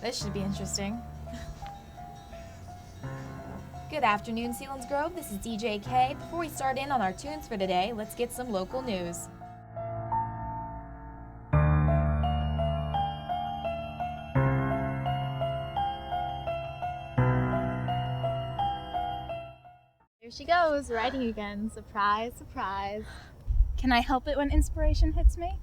This should be interesting. Good afternoon, Selinsgrove. This is DJ K. Before we start in on our tunes for today, let's get some local news. Here she goes, writing again. Surprise, surprise. Can I help it when inspiration hits me?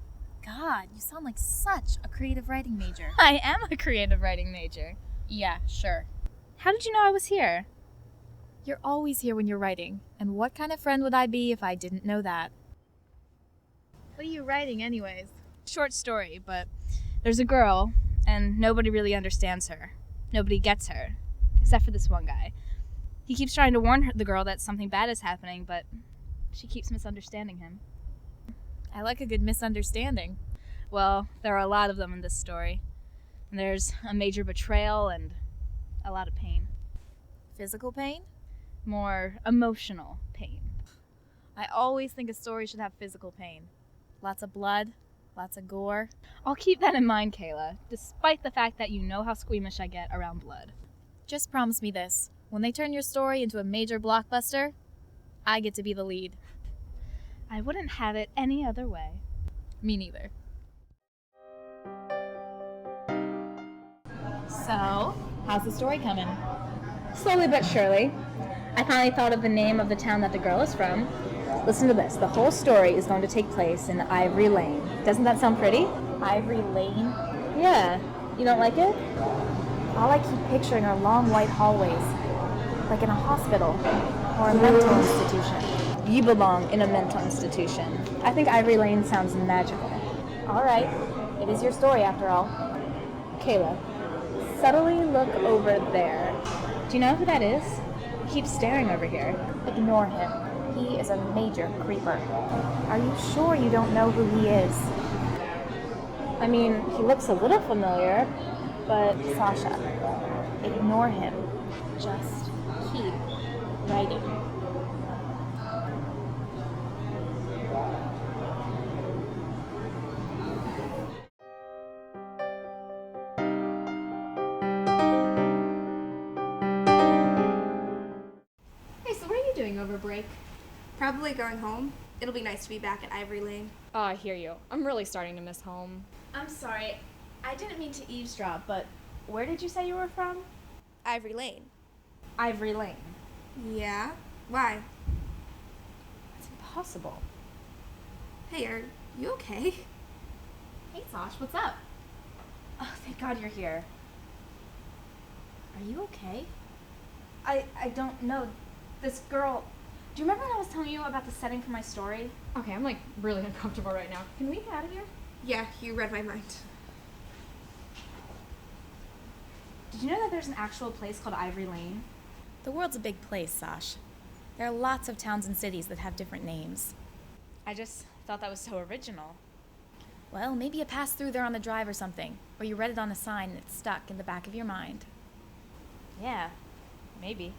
God, you sound like such a creative writing major. I am a creative writing major. Yeah, sure. How did you know I was here? You're always here when you're writing, and what kind of friend would I be if I didn't know that? What are you writing anyways? Short story, but there's a girl, and nobody really understands her. Nobody gets her, except for this one guy. He keeps trying to warn the girl that something bad is happening, but she keeps misunderstanding him. I like a good misunderstanding. Well, there are a lot of them in this story. And there's a major betrayal and a lot of pain. Physical pain? More emotional pain. I always think a story should have physical pain. Lots of blood, lots of gore. I'll keep that in mind, Kayla, despite the fact that you know how squeamish I get around blood. Just promise me this. When they turn your story into a major blockbuster, I get to be the lead. I wouldn't have it any other way. Me neither. So, how's the story coming? Slowly but surely. I finally thought of the name of the town that the girl is from. Listen to this. The whole story is going to take place in Ivory Lane. Doesn't that sound pretty? Ivory Lane? Yeah. You don't like it? All I keep picturing are long white hallways, like in a hospital or a mental institution. You belong in a mental institution. I think Ivory Lane sounds magical. All right. It is your story after all. Kayla, subtly look over there. Do you know who that is? He keeps staring over here. Ignore him. He is a major creeper. Are you sure you don't know who he is? I mean, he looks a little familiar, but Sasha, ignore him. Just keep writing. Over break. Probably going home. It'll be nice to be back at Ivory Lane. Oh, I hear you. I'm really starting to miss home. I'm sorry. I didn't mean to eavesdrop, but where did you say you were from? Ivory Lane. Ivory Lane. Yeah? Why? It's impossible. Hey, are you okay? Hey, Sash, what's up? Oh, thank God you're here. Are you okay? I don't know. This girl... Do you remember when I was telling you about the setting for my story? Okay, I'm like really uncomfortable right now. Can we get out of here? Yeah, you read my mind. Did you know that there's an actual place called Ivory Lane? The world's a big place, Sash. There are lots of towns and cities that have different names. I just thought that was so original. Well, maybe you passed through there on the drive or something, or you read it on a sign and it's stuck in the back of your mind. Yeah, maybe.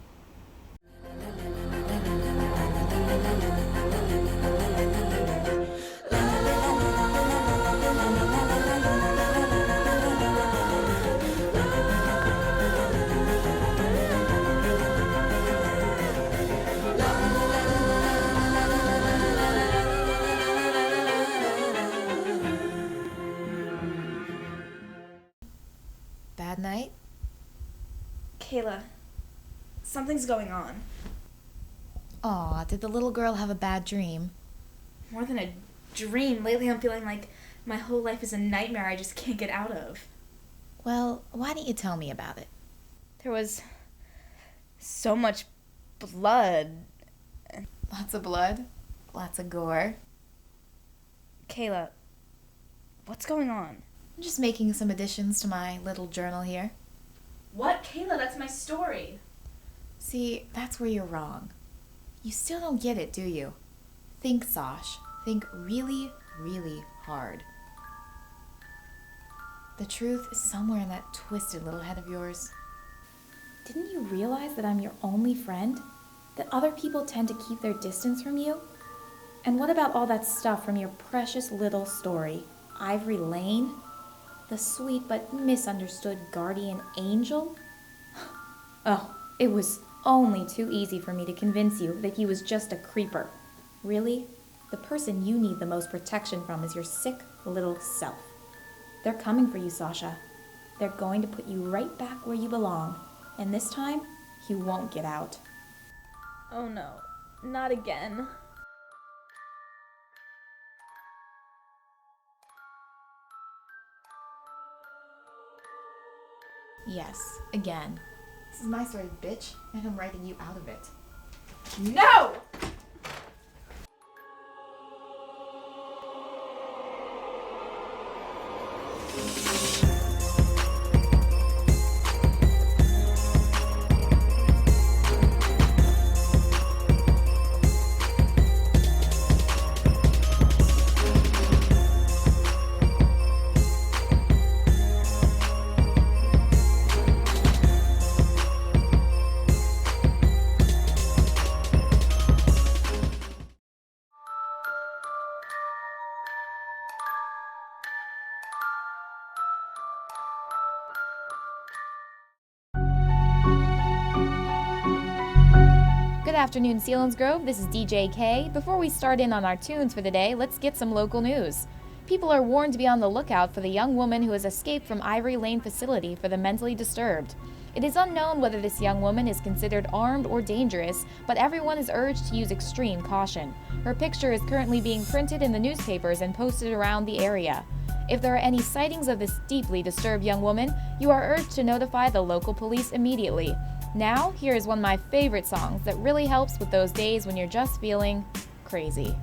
Bad night? Kayla, something's going on. Aw, did the little girl have a bad dream? More than a dream. Lately I'm feeling like my whole life is a nightmare I just can't get out of. Well, why don't you tell me about it? There was so much blood. Lots of blood? Lots of gore? Kayla, what's going on? I'm just making some additions to my little journal here. What? Kayla, that's my story. See, that's where you're wrong. You still don't get it, do you? Think, Sash. Think really, really hard. The truth is somewhere in that twisted little head of yours. Didn't you realize that I'm your only friend? That other people tend to keep their distance from you? And what about all that stuff from your precious little story, Ivory Lane? The sweet but misunderstood guardian angel? Oh, it was only too easy for me to convince you that he was just a creeper. Really? The person you need the most protection from is your sick little self. They're coming for you, Sasha. They're going to put you right back where you belong. And this time, you won't get out. Oh no, not again. Yes, again. This is my story, bitch, and I'm writing you out of it. No! Good afternoon, Selinsgrove. This is DJ K. Before we start in on our tunes for the day, let's get some local news. People are warned to be on the lookout for the young woman who has escaped from Ivory Lane facility for the mentally disturbed. It is unknown whether this young woman is considered armed or dangerous, but everyone is urged to use extreme caution. Her picture is currently being printed in the newspapers and posted around the area. If there are any sightings of this deeply disturbed young woman, you are urged to notify the local police immediately. Now, here is one of my favorite songs that really helps with those days when you're just feeling crazy.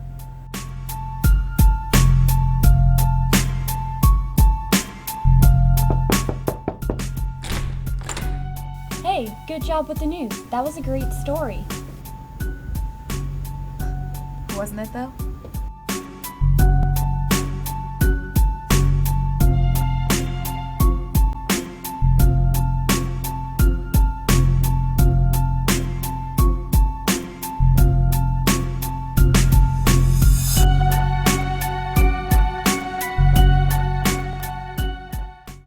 Hey, good job with the news. That was a great story. Wasn't it though?